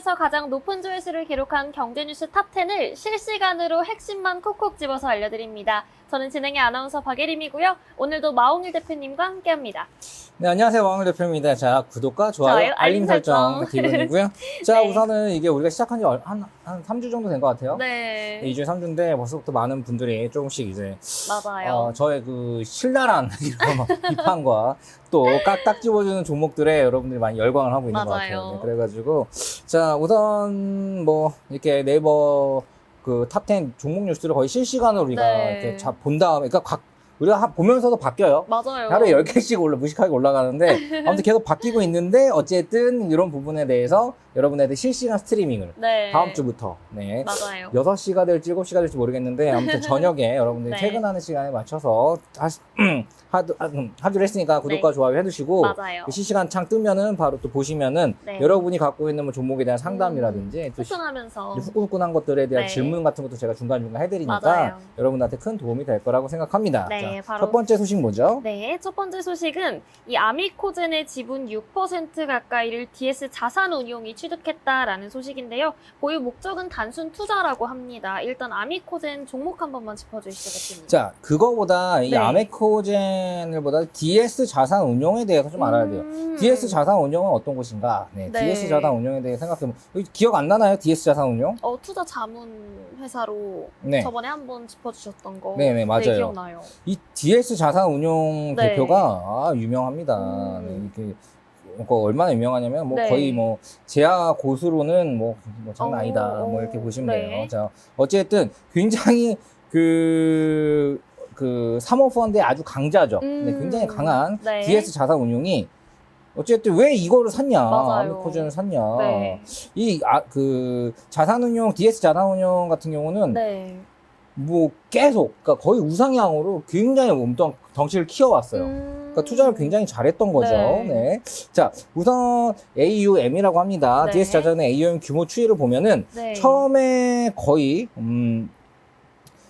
중에서 가장 높은 조회수를 기록한 경제뉴스 탑10을 실시간으로 핵심만 콕콕 집어서 알려드립니다. 저는 진행의 아나운서 박예림이고요. 오늘도 마홍일 대표님과 함께합니다. 네, 안녕하세요. 왕을 대표입니다. 자, 구독과 좋아요, 알림 설정 기본이고요. 자, 네. 우선은 이게 우리가 시작한 지 한 3주 정도 된 것 같아요. 네. 2주, 3주인데 벌써부터 많은 분들이 조금씩 이제 맞아요. 저의 그 신랄한 이런 비판과 또 깍딱 집어주는 종목들에 여러분들이 많이 열광을 하고 있는 것 같아요. 맞아요. 네, 그래가지고 자, 우선 뭐 이렇게 네이버 그 탑10 종목 뉴스를 거의 실시간으로 우리가 네. 이렇게 본 다음에, 그러니까 우리가 보면서도 바뀌어요. 맞아요. 하루에 10개씩 무식하게 올라가는데 아무튼 계속 바뀌고 있는데 어쨌든 이런 부분에 대해서 여러분들 실시간 스트리밍을 네. 다음 주부터 네. 맞아요. 6시가 될지 7시가 될지 모르겠는데 아무튼 저녁에 여러분들이 네. 퇴근하는 시간에 맞춰서 하기로 했으니까 구독과 네. 좋아요 해두시고 맞아요. 그 실시간 창 뜨면은 바로 또 보시면은 네. 여러분이 갖고 있는 뭐 종목에 대한 상담이라든지 또 후끈하면서 후끈후끈한 것들에 대한 네. 질문 같은 것도 제가 중간중간 해드리니까 맞아요. 여러분들한테 큰 도움이 될 거라고 생각합니다. 네, 자, 바로 첫 번째 소식 뭐죠? 네, 첫 번째 소식은 이 아미코젠의 지분 6% 가까이를 DS 자산운용이 취득했다라는 소식인데요. 보유 목적은 단순 투자라고 합니다. 일단 아미코젠 종목 한 번만 짚어주시죠, 대표님. 자, 그거보다 이 네. 아메코젠을 보다 DS 자산운용에 대해서 좀 알아야 돼요. DS 자산운용은 어떤 곳인가? 네, 네. DS 자산운용에 대해 생각해보면 기억 안 나나요? DS 자산운용? 투자 자문 회사로 네. 저번에 한번 짚어주셨던 거. 네네, 맞아요. 네, 기억나요. 이 DS 자산운용 네. 대표가 유명합니다. 네, 이게 얼마나 유명하냐면 뭐 네. 거의 뭐 제야 고수로는 뭐 장난 아니다. 어, 뭐 이렇게 보시면 네. 돼요. 자, 어쨌든 굉장히 그 사모펀드의 아주 강자죠. 네, 굉장히 강한 네. DS 자산운용이 어쨌든 왜 이거를 샀냐? 맞아요. 아미코젠을 샀냐? 네. 그 자산운용, DS 자산운용 같은 경우는 네. 뭐 계속, 그러니까 거의 우상향으로 굉장히 덩치를 키워왔어요. 그러니까 투자를 굉장히 잘했던 거죠. 네. 네. 자, 우선 AUM이라고 합니다. 네. DS 자산의 AUM 규모 추이를 보면은 네. 처음에 거의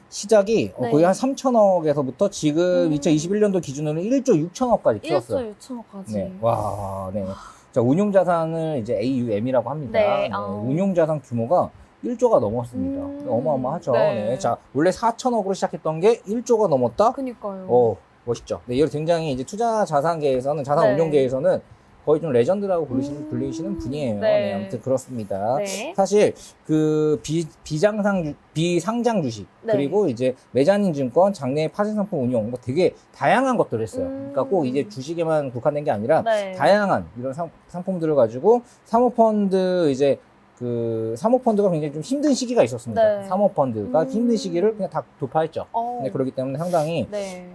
시작이 네. 거의 한 3천억에서부터 지금 2021년도 기준으로는 1조 6천억까지 키웠어요. 1조 6천억까지. 네. 와, 네. 자, 운용자산을 이제 AUM이라고 합니다. 네. 네. 운용자산 규모가 1조가 넘었습니다. 어마어마하죠. 네. 네. 자, 원래 4천억으로 시작했던 게 1조가 넘었다? 그니까요. 멋있죠. 네, 이걸 굉장히 이제 투자 자산계에서는, 자산 네. 운용계에서는 거의 좀 레전드라고 불리시는 분이에요. 네. 네, 아무튼 그렇습니다. 네. 사실 그 비상장 주식 네. 그리고 이제 메자닌 증권, 장내 파생 상품 운용 뭐 되게 다양한 것들을 했어요. 그러니까 꼭 이제 주식에만 국한된 게 아니라 네. 다양한 이런 상품들을 가지고 사모펀드 이제 그 사모펀드가 굉장히 좀 힘든 시기가 있었습니다. 네. 사모펀드가 힘든 시기를 그냥 다 돌파했죠. 네, 그렇기 때문에 상당히 네.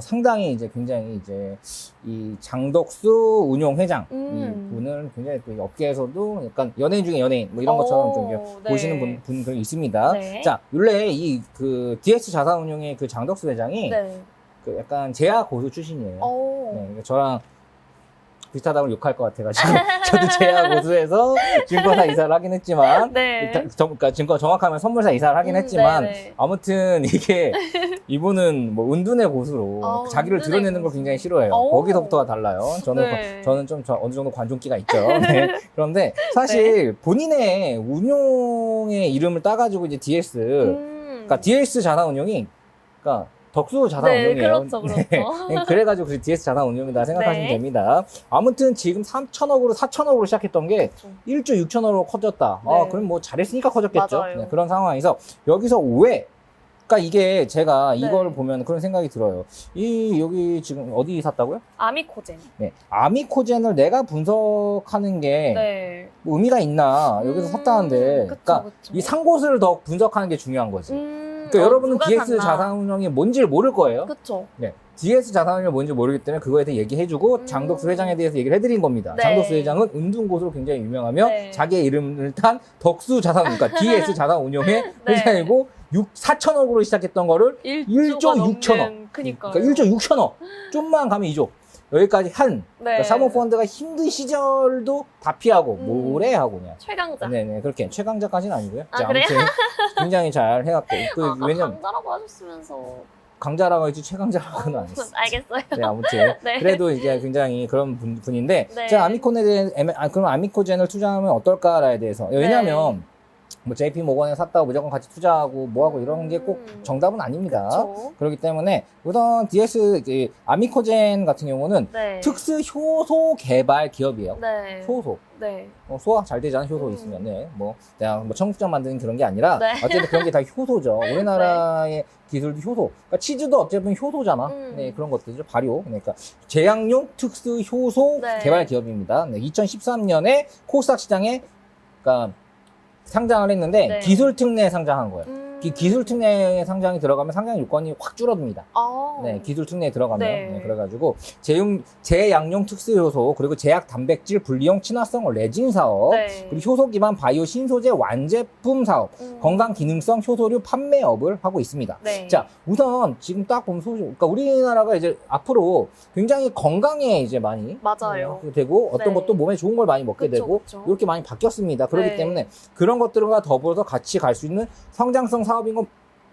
상당히 이제 굉장히 이제 이 장덕수 운용 회장 이 분은 굉장히 또 이 업계에서도 약간 연예인 중에 연예인 뭐 이런 것처럼 좀 이렇게 네. 보시는 분들이 있습니다. 네. 자, 원래 이 그 DS 자산운용의 그 장덕수 회장이 네. 그 약간 제야 고수 출신이에요. 네, 그러니까 저랑 비슷하다고 욕할 것 같아가지고 저도 제야 고수에서 증권사 이사를 하긴 했지만 네. 그러니까 증권 정확하면 선물사 이사를 하긴 했지만 네네. 아무튼 이게 이분은 뭐 은둔의 고수로 자기를 은둔의 드러내는 걸 고수. 굉장히 싫어해요. 거기서부터가 달라요. 저는 좀 어느 정도 관종기가 있죠. 네. 그런데 사실 본인의 운용의 이름을 따가지고 이제 DS 그러니까 DS 자산운용이 그러니까 덕수 자산운용이에요. 그렇죠, 그렇죠. 네. 그래가지고 그 DS 자산운용이다 생각하시면 네. 됩니다. 아무튼 지금 3천억으로 4천억으로 시작했던 게 그렇죠. 1조 6천억으로 커졌다. 네. 그럼 뭐 잘했으니까 커졌겠죠. 맞아요. 네, 그런 상황에서 여기서 왜? 그러니까 이게 제가 네. 이걸 보면 그런 생각이 들어요. 여기 지금 어디 샀다고요? 아미코젠. 네. 아미코젠을 내가 분석하는 게 네. 뭐 의미가 있나? 여기서 샀다는데. 그쵸, 그러니까 그쵸. 이 산 곳을 더 분석하는 게 중요한 거지. 그러니까 여러분은 누가 DS 샀나. 자산운용이 뭔지를 모를 거예요. 그쵸. 네. DS 자산운용이 뭔지 모르기 때문에 그거에 대해 얘기해주고 장덕수 회장에 대해서 얘기를 해드린 겁니다. 네. 장덕수 회장은 은둔고수로 굉장히 유명하며 네. 자기의 이름을 탄 덕수 자산운용, 그러니까 DS 자산운용의 네. 회장이고 4천억으로 시작했던 거를 1조 6천억. 그니까요. 그러니까 1조 6천억. 좀만 가면 2조. 여기까지 한 네. 그러니까 사모펀드가 힘든 시절도 다 피하고 뭐래 하고 그냥. 최강자. 네네 그렇게 최강자까지는 아니고요. 아, 자, 그래요? 아무튼 굉장히 잘 해갖고 아까 왜냐면 강자라고 하셨으면서. 강자라고 했지 최강자라고는 안 했어요. 알겠어요. 네, 아무튼 네. 그래도 이제 굉장히 그런 분인데 네. 제가 그럼 아미코젠을 투자하면 어떨까에 대해서 왜냐하면 네. 뭐 JP 모건에 샀다고 무조건 같이 투자하고 뭐하고 이런 게 꼭 정답은 아닙니다. 그쵸. 그렇기 때문에 우선 아미코젠 같은 경우는 네. 특수 효소 개발 기업이에요. 네. 효소. 네. 소화 잘 되잖아, 효소 있으면. 네. 뭐, 내가 뭐 청국장 만드는 그런 게 아니라, 네. 어쨌든 그런 게 다 효소죠. 우리나라의 기술도 효소. 그러니까 치즈도 어쨌든 효소잖아. 네, 그런 것들이죠. 발효. 그러니까 제약용 특수 효소 네. 개발 기업입니다. 네, 2013년에 코스닥 시장에, 그러니까 상장을 했는데, 네. 기술 특례에 상장한 거예요. 기술 특례 상장이 들어가면 상장 요건이 확 줄어듭니다. 네, 기술 특례에 들어가면. 네. 네, 그래가지고, 제약용 특수 효소, 그리고 제약 단백질 분리용 친화성 레진 사업, 네. 그리고 효소 기반 바이오 신소재 완제품 사업, 건강 기능성 효소류 판매업을 하고 있습니다. 네. 자, 우선 지금 딱 보면 그러니까 우리나라가 이제 앞으로 굉장히 건강에 이제 많이 맞아요. 되고 어떤 네. 것도 몸에 좋은 걸 많이 먹게 그쵸, 되고 그쵸. 이렇게 많이 바뀌었습니다. 그렇기 네. 때문에 그런 것들과 더불어서 같이 갈 수 있는 성장성 사업인 건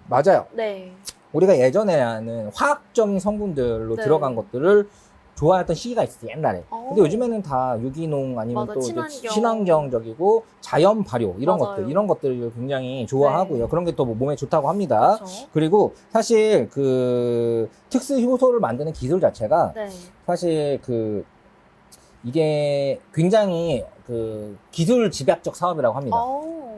맞아요. 네. 우리가 예전에는 화학적인 성분들로 네. 들어간 것들을 좋아했던 시기가 있었어요, 옛날에. 근데 오. 요즘에는 다 유기농 아니면 맞아, 또 이제 친환경. 친환경적이고 자연 발효 이런 맞아요. 이런 것들을 굉장히 좋아하고요. 네. 그런 게 또 몸에 좋다고 합니다. 그쵸. 그리고 사실 그 특수 효소를 만드는 기술 자체가 네. 사실 이게 굉장히 기술 집약적 사업이라고 합니다.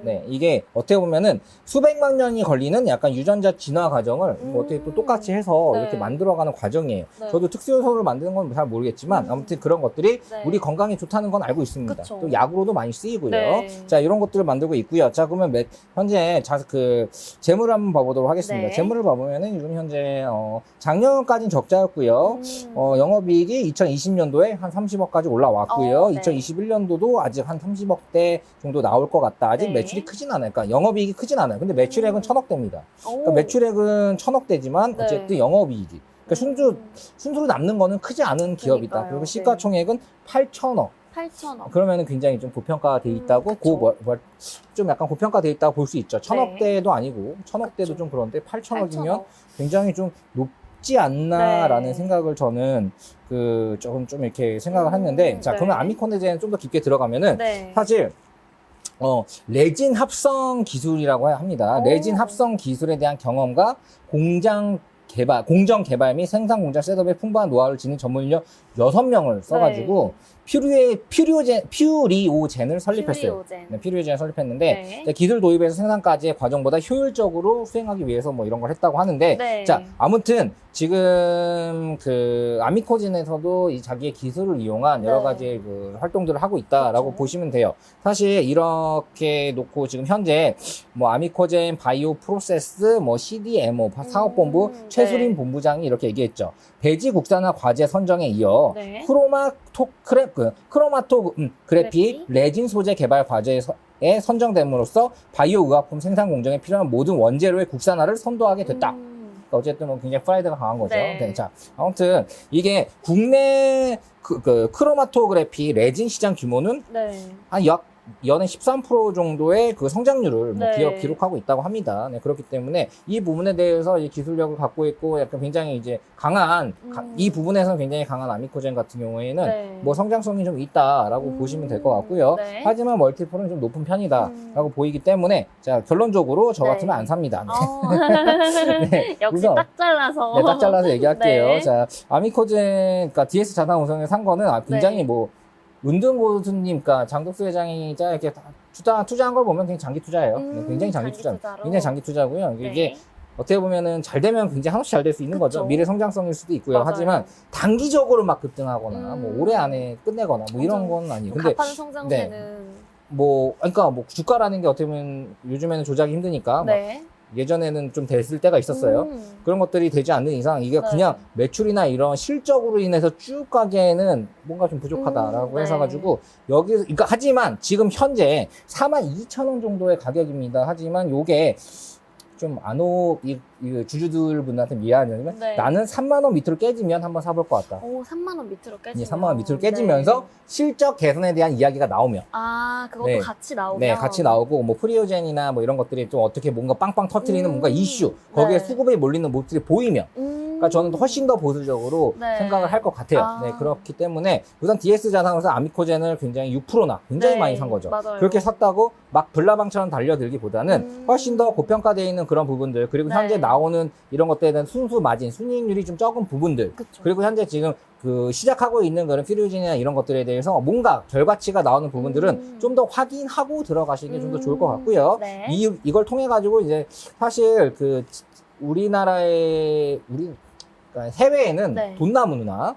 네, 이게 어떻게 보면은 수백만 년이 걸리는 약간 유전자 진화 과정을 뭐 어떻게 또 똑같이 해서 네. 이렇게 만들어가는 과정이에요. 네. 저도 특수효소를 만드는 건 잘 모르겠지만 아무튼 그런 것들이 네. 우리 건강에 좋다는 건 알고 있습니다. 그쵸. 또 약으로도 많이 쓰이고요. 네. 자, 이런 것들을 만들고 있고요. 자, 그러면 현재 재물을 한번 봐보도록 하겠습니다. 네. 재물을 봐보면은 지금 현재 작년까지는 적자였고요. 영업이익이 2020년도에 한 30억까지 올라왔고요. 네. 2021년도도 아직 한 30억대 정도 나올 것 같다. 아직 네. 매출이 크진 않아요. 그러니까 영업이익이 크진 않아요. 근데 매출액은 1000억대입니다. 그러니까 오. 매출액은 1000억대지만 네. 어쨌든 영업이익이. 그러니까 순수로 남는 거는 크지 않은 기업이다. 그러니까요. 그리고 시가총액은 8천억. 8,000원. 그러면은 굉장히 좀 고평가돼 있다고, 그쵸. 좀 약간 고평가돼 있다고 볼 수 있죠. 네. 1000억대도 아니고, 1000억대도 그쵸. 좀 그런데 8천억이면 8,000원. 굉장히 좀 높지 않나라는 네. 생각을 저는 조금 좀 이렇게 생각을 했는데, 자, 네. 그러면 아미코네제는 좀 더 깊게 들어가면은 네. 사실 레진 합성 기술이라고 합니다. 오. 레진 합성 기술에 대한 경험과 공정 개발 및 생산 공장 셋업에 풍부한 노하우를 지닌 전문 인력 6명을 써가지고 퓨리오젠을 설립했어요. 네, 퓨리오젠을 설립했는데 네. 이제 기술 도입에서 생산까지의 과정보다 효율적으로 수행하기 위해서 뭐 이런 걸 했다고 하는데 네. 자, 아무튼 지금 아미코진에서도 이 자기의 기술을 이용한 여러 네. 가지 활동들을 하고 있다라고 그렇죠. 보시면 돼요. 사실 이렇게 놓고 지금 현재 뭐 아미코젠 바이오 프로세스 뭐 CDMO 사업본부 최수림 네. 본부장이 이렇게 얘기했죠. 배지 국산화 과제 선정에 이어 네. 크로마토그래피 레진 소재 개발 과제에 선정됨으로써 바이오 의약품 생산 공정에 필요한 모든 원재료의 국산화를 선도하게 됐다. 그러니까 어쨌든 뭐 굉장히 프라이드가 강한 거죠. 네. 네, 자, 아무튼 이게 국내 크로마토그래피 레진 시장 규모는 네. 한 연에 13% 정도의 성장률을 네. 기록하고 있다고 합니다. 네, 그렇기 때문에 이 부분에 대해서 이 기술력을 갖고 있고 약간 굉장히 이제 강한 이 부분에서는 굉장히 강한 아미코젠 같은 경우에는 네. 뭐 성장성이 좀 있다라고 보시면 될 것 같고요. 네. 하지만 멀티플은 좀 높은 편이다라고 보이기 때문에 자, 결론적으로 저 네. 같으면 안 삽니다. 네. 역시 우선 딱 잘라서. 딱 잘라서 얘기할게요. 네. 자, 아미코젠, 그러니까 DS 자산운송에 산 거는 굉장히 네. 뭐 은둔고수님, 그러니까 장덕수 회장이 이렇게 투자한 걸 보면 굉장히 장기 투자예요. 네, 굉장히 장기 투자. 투자로. 굉장히 장기 투자고요. 네. 이게 어떻게 보면은 잘 되면 굉장히 한없이 잘 될 수 있는 그쵸. 거죠. 미래 성장성일 수도 있고요. 맞아요. 하지만 단기적으로 막 급등하거나 뭐 올해 안에 끝내거나 뭐 이런 건 아니에요. 근데 가파른 성장세는. 그러니까 주가라는 게 어떻게 보면 요즘에는 조작이 힘드니까 네. 예전에는 좀 됐을 때가 있었어요. 그런 것들이 되지 않는 이상 이게 네. 그냥 매출이나 이런 실적으로 인해서 쭉 가기에는 뭔가 좀 부족하다라고 네. 해서 가지고 그러니까 하지만 지금 현재 42,000원 정도의 가격입니다. 하지만 요게 좀 이 주주들 분한테 미안하지만 네. 나는 3만 원 밑으로 깨지면 한번 사볼 것 같다. 오, 3만 원 밑으로 깨지면. 3만 원 밑으로 깨지면서 네. 실적 개선에 대한 이야기가 나오면 아, 그것도 네. 같이 나오면. 네, 같이 나오고 뭐 프리오젠이나 뭐 이런 것들이 좀 어떻게 뭔가 빵빵 터트리는 뭔가 이슈 거기에 네. 수급에 몰리는 모습들이 보이면 그러니까 저는 훨씬 더 보수적으로 네. 생각을 할 것 같아요. 아. 네, 그렇기 때문에 우선 DS 자산으로서 아미코젠을 굉장히 6%나 굉장히 네, 많이 산 거죠. 맞아요. 그렇게 샀다고 막 불나방처럼 달려들기보다는 훨씬 더 고평가되어 있는 그런 부분들 그리고 네. 현재 나오는 이런 것들에 대한 순수 마진, 순이익률이 좀 적은 부분들 그쵸. 그리고 현재 지금 그 시작하고 있는 그런 필요진이나 이런 것들에 대해서 뭔가 결과치가 나오는 부분들은 좀 더 확인하고 들어가시는 게 좀 더 좋을 것 같고요. 네. 이걸 통해 가지고 이제 사실 그 그러니까 해외에는 네. 돈나무 누나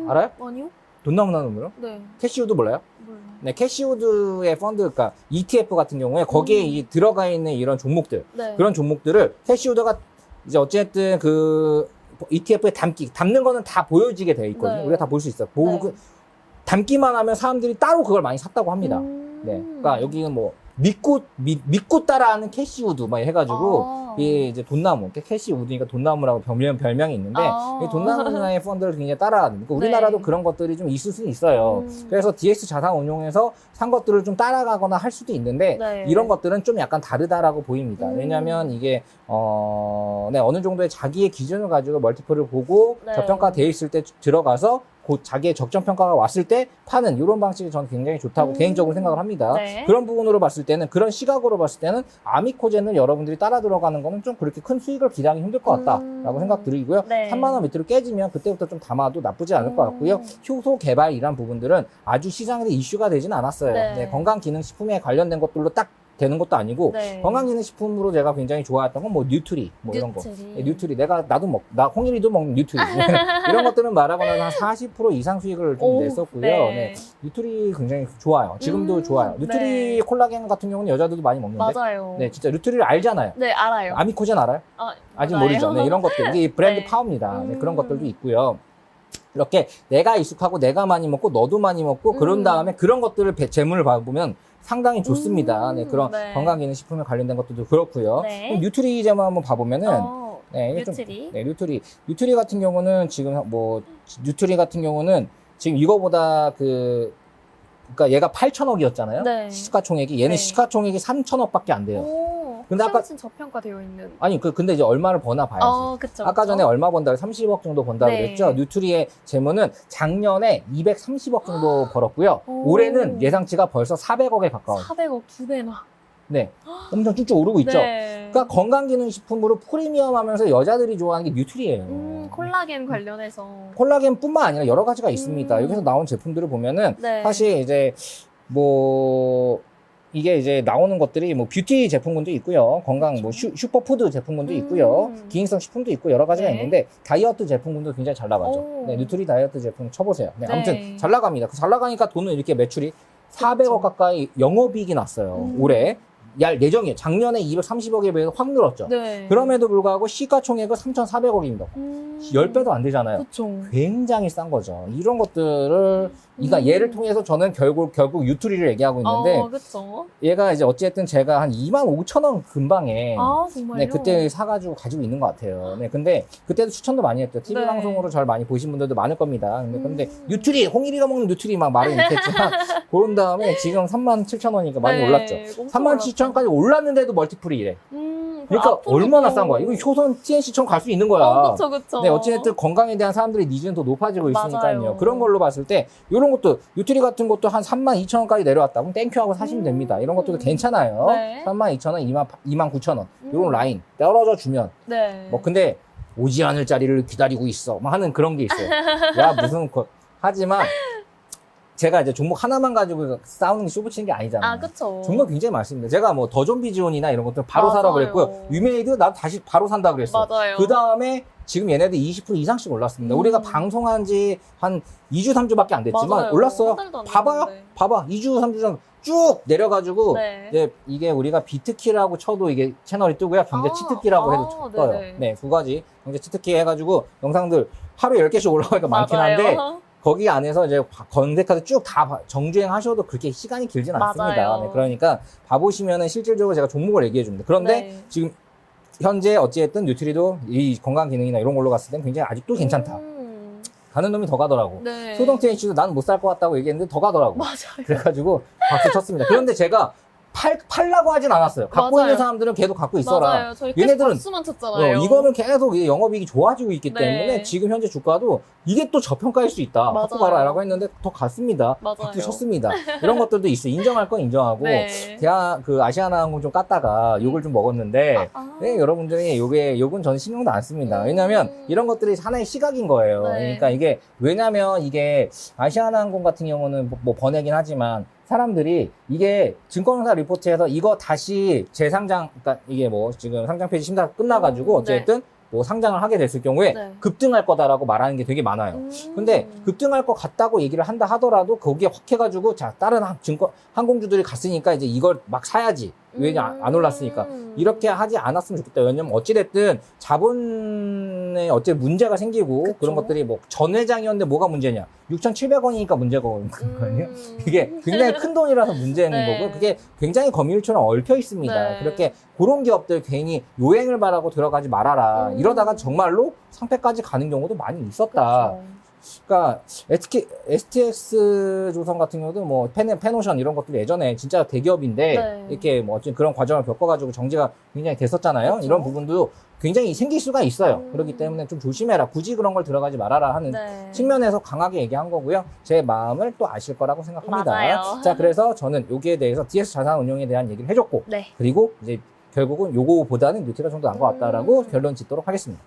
알아요? 아니요? 돈나무 누나 몰라요? 네. 캐시우드 몰라요? 몰라요. 네, 캐시우드의 펀드, 그러니까 ETF 같은 경우에 거기에 이 들어가 있는 이런 종목들, 네. 그런 종목들을 캐시우드가 이제 어쨌든 그 ETF에 담는 거는 다 보여지게 되어 있거든요. 네. 우리가 다 볼 수 있어요. 네. 담기만 하면 사람들이 따로 그걸 많이 샀다고 합니다. 네, 그러니까 여기는 뭐 믿고 따라하는 캐시우드 막 해가지고 이게 이제 돈나무, 캐시우드니까 돈나무라고 별명이 있는데 이 돈나무의 펀드를 굉장히 따라하는. 그러니까 우리나라도 네. 그런 것들이 좀 있을 수는 있어요. 그래서 DS 자산 운용에서 산 것들을 좀 따라가거나 할 수도 있는데 네. 이런 것들은 좀 약간 다르다라고 보입니다. 왜냐하면 이게 네, 어느 정도의 자기의 기준을 가지고 멀티플을 보고 네. 저평가되어 있을 때 들어가서 곧 자기의 적정 평가가 왔을 때 파는 이런 방식이 저는 굉장히 좋다고 개인적으로 생각을 합니다. 네. 그런 부분으로 봤을 때는 그런 시각으로 봤을 때는 아미코젠을 여러분들이 따라 들어가는 거는 좀 그렇게 큰 수익을 기대하기 힘들 것 같다라고 생각 드리고요. 네. 3만 원 밑으로 깨지면 그때부터 좀 담아도 나쁘지 않을 것 같고요. 효소 개발 이란 부분들은 아주 시장에서 이슈가 되지는 않았어요. 네. 네, 건강기능식품에 관련된 것들로 딱 되는 것도 아니고 네. 건강기능식품으로 제가 굉장히 좋아했던 건 뭐 뉴트리 뭐 이런 거. 뉴트리. 네, 뉴트리 나 홍일이도 먹는 뉴트리 이런 것들은 말하거나 한 40% 이상 수익을 좀 오, 냈었고요. 네. 네, 뉴트리 굉장히 좋아요. 지금도 좋아요. 뉴트리 네. 콜라겐 같은 경우는 여자들도 많이 먹는데. 맞아요. 네, 진짜 뉴트리를 알잖아요. 네, 알아요. 아미코젠 알아요? 아직 몰라요. 모르죠. 네, 이런 것들 이게 브랜드 네. 파워입니다. 네, 그런 것들도 있고요. 이렇게 내가 익숙하고 내가 많이 먹고 너도 많이 먹고 그런 다음에 그런 것들을 재물을 봐보면 상당히 좋습니다. 네, 그런 네. 건강기능식품에 관련된 것들도 그렇고요. 네. 그럼 뉴트리 제품 한번 봐보면은 네, 이게 뉴트리. 네, 뉴트리 같은 경우는 지금 뉴트리 같은 경우는 지금 이거보다 그러니까 얘가 8천억이었잖아요. 네. 시가총액이 얘는 네. 시가총액이 3천억밖에 안 돼요. 근데 아까 훨씬 저평가되어 있는. 아니 근데 이제 얼마를 버나 봐야지. 그쵸. 아까 그쵸. 전에 얼마 번다 30억 정도 번다 네. 그랬죠. 뉴트리의 재무는 작년에 230억 정도 벌었고요. 오. 올해는 예상치가 벌써 400억에 가까워요. 400억 2배나. 네. 엄청 쭉쭉 오르고 있죠. 네. 그러니까 건강기능식품으로 프리미엄 하면서 여자들이 좋아하는 게 뉴트리예요. 콜라겐 관련해서. 콜라겐뿐만 아니라 여러 가지가 있습니다. 여기서 나온 제품들을 보면은 네. 사실 이제 이게 이제 나오는 것들이 뭐 뷰티 제품군도 있고요. 건강 뭐 슈퍼푸드 제품군도 있고요. 기능성 식품도 있고 여러 가지가 네. 있는데 다이어트 제품군도 굉장히 잘 나가죠. 오. 네, 뉴트리 다이어트 제품 쳐보세요. 네, 네. 아무튼 잘 나갑니다. 잘 나가니까 돈은 이렇게 매출이 400억 가까이 영업이익이 났어요. 올해. 예정이에요. 작년에 230억에 비해서 확 늘었죠. 네. 그럼에도 불구하고 시가총액은 3,400억입니다. 10배도 안 되잖아요. 그쵸. 굉장히 싼 거죠. 이런 것들을 그러니까 얘를 통해서 저는 결국 뉴트리를 얘기하고 있는데 그쵸. 얘가 이제 어쨌든 제가 한 25,000원 근방에 정말요? 네, 그때 사가지고 가지고 있는 것 같아요. 네, 근데 그때도 추천도 많이 했죠. TV 네. 방송으로 저를 많이 보신 분들도 많을 겁니다. 근데 뉴트리, 홍일이가 먹는 뉴트리 막 말은 이렇게 했지만 그런 다음에 지금 37,000원이니까 많이 네, 올랐죠. 엄청 37,000원까지 올랐는데도 멀티플이 이래. 그럼 그러니까 앞으로도 얼마나 싼 거야. 이거 효선 TNC처럼 갈 수 있는 거야. 그쵸. 네, 어찌됐든 건강에 대한 사람들의 니즈는 더 높아지고 있으니까요. 맞아요. 그런 걸로 봤을 때, 이런 것도, 뉴트리 같은 것도 한 32,000원까지 내려왔다. 그럼 땡큐 하고 사시면 됩니다. 이런 것도 괜찮아요. 네. 32,000원, 29,000원. 이런 라인 떨어져 주면. 네. 근데 오지 않을 자리를 기다리고 있어. 막 하는 그런 게 있어요. 야, 하지만, 제가 이제 종목 하나만 가지고 싸우는 게 쇼부치는 게 아니잖아요. 그쵸. 종목 굉장히 많습니다. 제가 뭐 더존비지온이나 이런 것들 바로 사라 맞아요. 그랬고요. 유메이드 나도 다시 바로 산다 그랬어요. 맞아요. 그 다음에 지금 얘네들 20% 이상씩 올랐습니다. 우리가 방송한 지 한 2주, 3주밖에 안 됐지만 맞아요. 올랐어요. 한 달도 안 봐봐요. 됐는데. 봐봐. 2주, 3주 전 쭉 내려가지고 네. 이제 이게 우리가 비트키라고 쳐도 이게 채널이 뜨고요. 경제 치트키라고 해도 떠요. 네네. 네, 두 가지. 경제 치트키 해가지고 영상들 하루에 10개씩 올라가니까 많긴 한데 거기 안에서 이제 검색해서 쭉 다 정주행 하셔도 그렇게 시간이 길진 않습니다. 맞아요. 네, 그러니까 봐보시면은 실질적으로 제가 종목을 얘기해 줍니다. 그런데 네. 지금 현재 어찌됐든 뉴트리도 이 건강 기능이나 이런 걸로 갔을 땐 굉장히 아직도 괜찮다. 가는 놈이 더 가더라고. 네. 소동 TH도 나는 못 살 것 같다고 얘기했는데 더 가더라고. 맞아요. 그래가지고 박수 쳤습니다. 그런데 제가 팔라고 하진 않았어요. 갖고 맞아요. 있는 사람들은 계속 갖고 있어라. 맞아요. 저희 계속 얘네들은 박수만 쳤잖아요. 이거는 계속 이 영업이익이 좋아지고 있기 네. 때문에 지금 현재 주가도 이게 또 저평가일 수 있다. 맞아요. 갖고 가라라고 했는데 더 갔습니다. 맞아요. 박수 쳤습니다. 이런 것들도 있어요. 인정할 건 인정하고 네. 그 아시아나항공 좀 깠다가 욕을 좀 먹었는데 아. 네, 여러분들이 욕은 저는 신경도 안 씁니다. 왜냐하면 이런 것들이 하나의 시각인 거예요. 네. 그러니까 왜냐하면 이게 아시아나항공 같은 경우는 뭐 번외긴 하지만 사람들이 이게 증권회사 리포트에서 이거 다시 재상장, 그러니까 이게 뭐 지금 상장 폐지 심사 끝나가지고 어쨌든 뭐 상장을 하게 됐을 경우에 네. 급등할 거다라고 말하는 게 되게 많아요. 근데 급등할 것 같다고 얘기를 한다 하더라도 거기에 확 해가지고 자 다른 항공주들이 갔으니까 이제 이걸 막 사야지. 왜냐 안 올랐으니까 이렇게 하지 않았으면 좋겠다. 왜냐면 어찌됐든 자본에 어째 문제가 생기고 그쵸. 그런 것들이 뭐 전 회장이었는데 뭐가 문제냐? 6,700원이니까 문제가 오는 거거든요. 이게 굉장히 큰 돈이라서 문제는 네. 거고 그게 굉장히 거미줄처럼 얽혀 있습니다. 네. 그렇게 그런 기업들 괜히 요행을 바라고 들어가지 말아라. 이러다가 정말로 상패까지 가는 경우도 많이 있었다. 그쵸. 그러니까 STX 조선 같은 경우도 뭐 페노션 이런 것들 예전에 진짜 대기업인데 네. 이렇게 뭐 어쨌든 그런 과정을 겪어가지고 정지가 굉장히 됐었잖아요. 그쵸. 이런 부분도 굉장히 생길 수가 있어요. 그렇기 때문에 좀 조심해라. 굳이 그런 걸 들어가지 말아라 하는 네. 측면에서 강하게 얘기한 거고요. 제 마음을 또 아실 거라고 생각합니다. 맞아요. 자, 그래서 저는 여기에 대해서 DS 자산운용에 대한 얘기를 해줬고 네. 그리고 이제 결국은 요거보다는 뉴트리가 좀 더 나은 것 같다라고 결론 짓도록 하겠습니다.